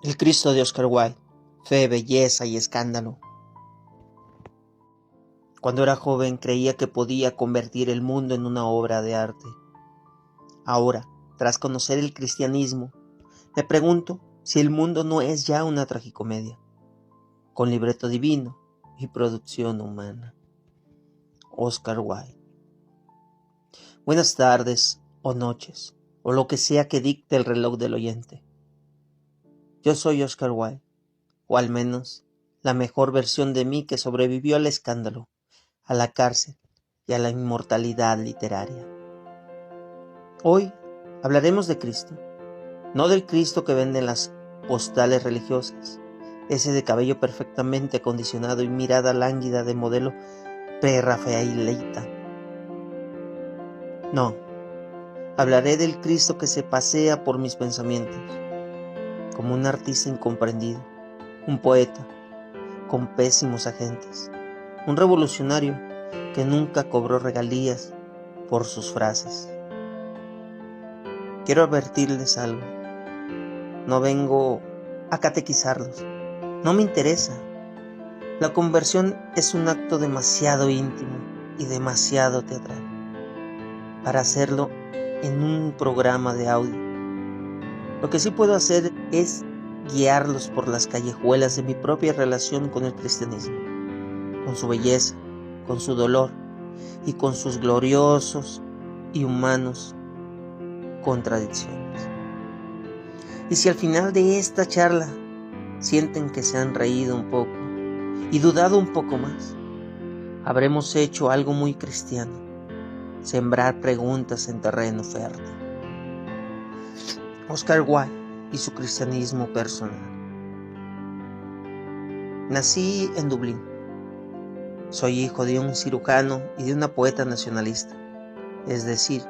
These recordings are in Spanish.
El Cristo de Oscar Wilde, fe, belleza y escándalo. Cuando era joven creía que podía convertir el mundo en una obra de arte. Ahora, tras conocer el cristianismo, me pregunto si el mundo no es ya una tragicomedia, con libreto divino y producción humana. Oscar Wilde. Buenas tardes o noches, o lo que sea que dicte el reloj del oyente. Yo soy Oscar Wilde, o al menos la mejor versión de mí que sobrevivió al escándalo, a la cárcel y a la inmortalidad literaria. Hoy hablaremos de Cristo, no del Cristo que venden las postales religiosas, ese de cabello perfectamente acondicionado y mirada lánguida de modelo prerrafaelita. No, hablaré del Cristo que se pasea por mis pensamientos, como un artista incomprendido, un poeta con pésimos agentes, un revolucionario que nunca cobró regalías por sus frases. Quiero advertirles algo. No vengo a catequizarlos. No me interesa. La conversión es un acto demasiado íntimo y demasiado teatral para hacerlo en un programa de audio. Lo que sí puedo hacer es guiarlos por las callejuelas de mi propia relación con el cristianismo, con su belleza, con su dolor y con sus gloriosos y humanos contradicciones. Y si al final de esta charla sienten que se han reído un poco y dudado un poco más, habremos hecho algo muy cristiano: sembrar preguntas en terreno fértil. Oscar Wilde y su cristianismo personal. Nací en Dublín. Soy hijo de un cirujano y de una poeta nacionalista. Es decir,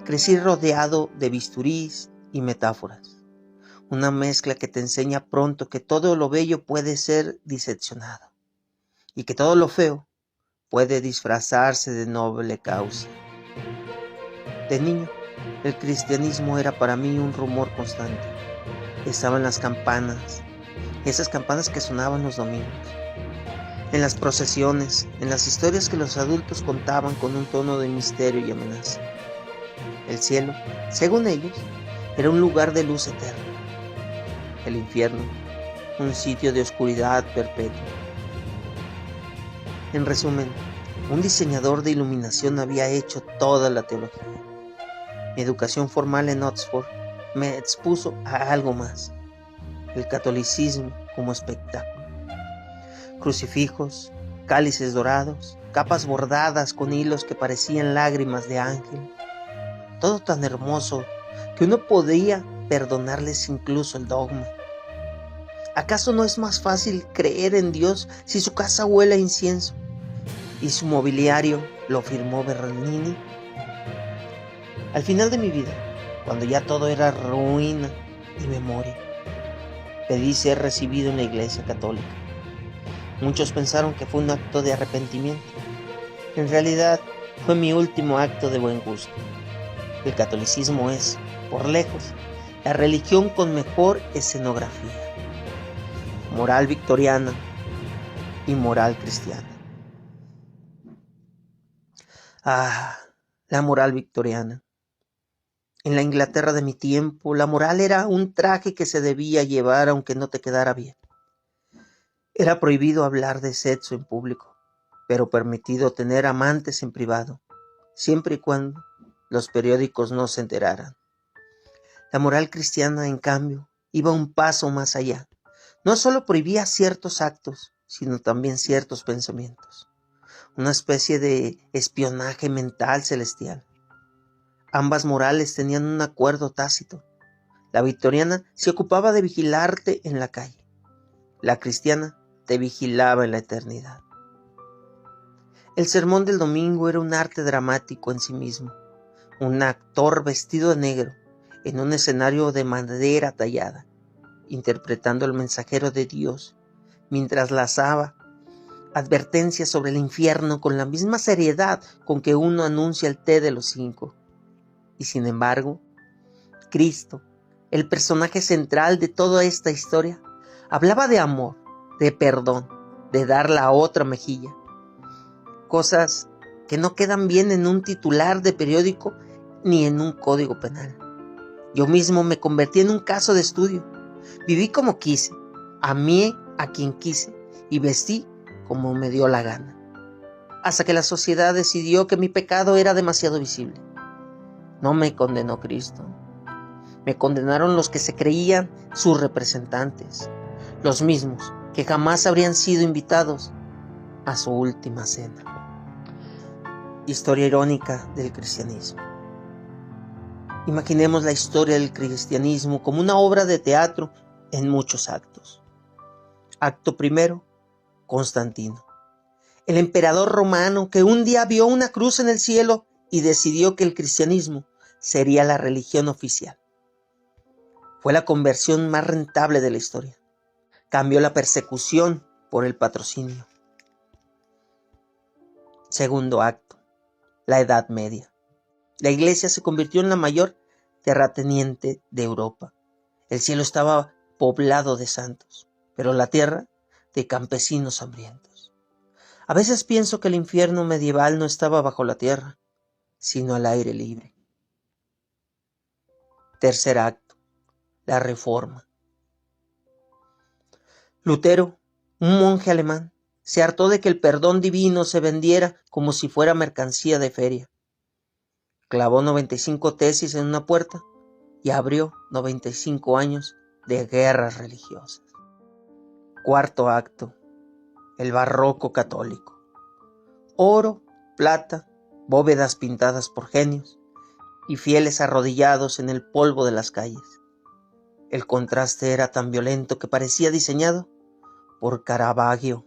crecí rodeado de bisturís y metáforas. Una mezcla que te enseña pronto que todo lo bello puede ser diseccionado y que todo lo feo puede disfrazarse de noble causa. De niño, el cristianismo era para mí un rumor constante. Estaban las campanas, esas campanas que sonaban los domingos, en las procesiones, en las historias que los adultos contaban con un tono de misterio y amenaza. El cielo, según ellos, era un lugar de luz eterna. El infierno, un sitio de oscuridad perpetua. En resumen, un diseñador de iluminación había hecho toda la teología. Mi educación formal en Oxford me expuso a algo más: el catolicismo como espectáculo. Crucifijos, cálices dorados, capas bordadas con hilos que parecían lágrimas de ángel. Todo tan hermoso que uno podía perdonarles incluso el dogma. ¿Acaso no es más fácil creer en Dios si su casa huele a incienso y su mobiliario lo firmó Bernini? Al final de mi vida, cuando ya todo era ruina y memoria, pedí ser recibido en la iglesia católica. Muchos pensaron que fue un acto de arrepentimiento. En realidad, fue mi último acto de buen gusto. El catolicismo es, por lejos, la religión con mejor escenografía, moral victoriana y moral cristiana. La moral victoriana. En la Inglaterra de mi tiempo, la moral era un traje que se debía llevar aunque no te quedara bien. Era prohibido hablar de sexo en público, pero permitido tener amantes en privado, siempre y cuando los periódicos no se enteraran. La moral cristiana, en cambio, iba un paso más allá. No solo prohibía ciertos actos, sino también ciertos pensamientos. Una especie de espionaje mental celestial. Ambas morales tenían un acuerdo tácito. La victoriana se ocupaba de vigilarte en la calle. La cristiana te vigilaba en la eternidad. El sermón del domingo era un arte dramático en sí mismo. Un actor vestido de negro en un escenario de madera tallada, interpretando al mensajero de Dios, mientras lanzaba advertencias sobre el infierno con la misma seriedad con que uno anuncia el té de los 5. Y sin embargo, Cristo, el personaje central de toda esta historia, hablaba de amor, de perdón, de dar la otra mejilla. Cosas que no quedan bien en un titular de periódico ni en un código penal. Yo mismo me convertí en un caso de estudio. Viví como quise, amé a quien quise y vestí como me dio la gana. Hasta que la sociedad decidió que mi pecado era demasiado visible. No me condenó Cristo. Me condenaron los que se creían sus representantes, los mismos que jamás habrían sido invitados a su última cena. Historia irónica del cristianismo. Imaginemos la historia del cristianismo como una obra de teatro en muchos actos. Acto primero, Constantino, el emperador romano que un día vio una cruz en el cielo y decidió que el cristianismo sería la religión oficial. Fue la conversión más rentable de la historia. Cambió la persecución por el patrocinio. Segundo acto, la Edad Media. La iglesia se convirtió en la mayor terrateniente de Europa. El cielo estaba poblado de santos, pero la tierra de campesinos hambrientos. A veces pienso que el infierno medieval no estaba bajo la tierra, sino al aire libre. Tercer acto, la Reforma. Lutero, un monje alemán, se hartó de que el perdón divino se vendiera como si fuera mercancía de feria. Clavó 95 tesis en una puerta y abrió 95 años de guerras religiosas. Cuarto acto, el barroco católico. Oro, plata, bóvedas pintadas por genios y fieles arrodillados en el polvo de las calles. El contraste era tan violento que parecía diseñado por Caravaggio.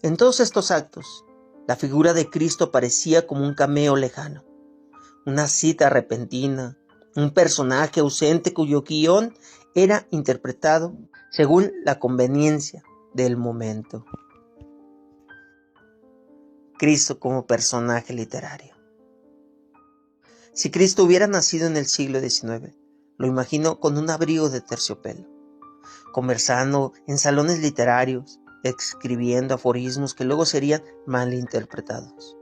En todos estos actos, la figura de Cristo parecía como un cameo lejano, una cita repentina, un personaje ausente cuyo guión era interpretado según la conveniencia del momento. Cristo como personaje literario. Si Cristo hubiera nacido en el siglo XIX, lo imagino con un abrigo de terciopelo, conversando en salones literarios, escribiendo aforismos que luego serían malinterpretados.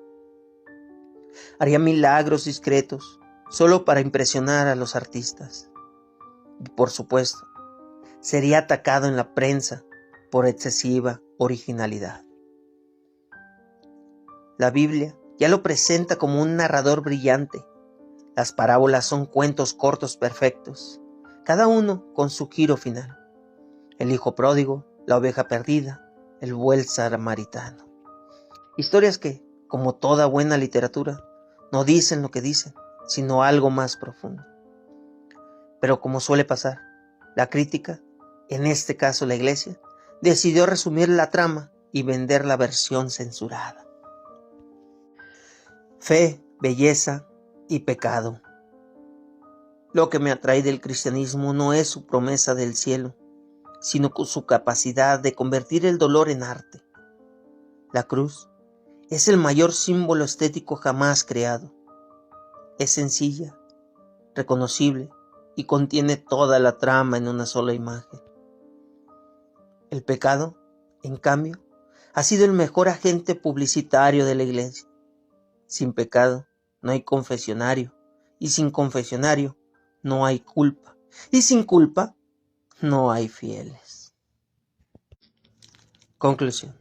Haría milagros discretos, solo para impresionar a los artistas. Y por supuesto, sería atacado en la prensa por excesiva originalidad. La Biblia ya lo presenta como un narrador brillante. Las parábolas son cuentos cortos perfectos, cada uno con su giro final. El hijo pródigo, la oveja perdida, el buen samaritano. Historias que, como toda buena literatura, no dicen lo que dicen, sino algo más profundo. Pero como suele pasar, la crítica, en este caso la iglesia, decidió resumir la trama y vender la versión censurada. Fe, belleza y pecado. Lo que me atrae del cristianismo no es su promesa del cielo, sino su capacidad de convertir el dolor en arte. La cruz es el mayor símbolo estético jamás creado. Es sencilla, reconocible y contiene toda la trama en una sola imagen. El pecado, en cambio, ha sido el mejor agente publicitario de la iglesia. Sin pecado no hay confesionario, y sin confesionario no hay culpa, y sin culpa no hay fieles. Conclusión.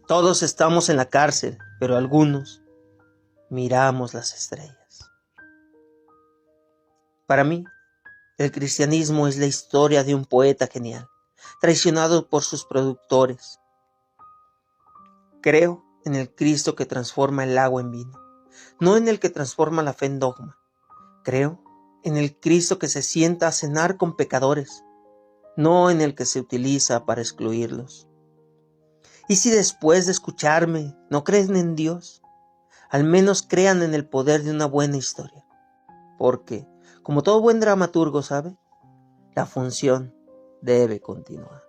Todos estamos en la cárcel, pero algunos miramos las estrellas. Para mí, el cristianismo es la historia de un poeta genial, traicionado por sus productores. Creo en el Cristo que transforma el agua en vino, no en el que transforma la fe en dogma. Creo en el Cristo que se sienta a cenar con pecadores, no en el que se utiliza para excluirlos. Y si después de escucharme no creen en Dios, al menos crean en el poder de una buena historia. Porque, como todo buen dramaturgo sabe, la función debe continuar.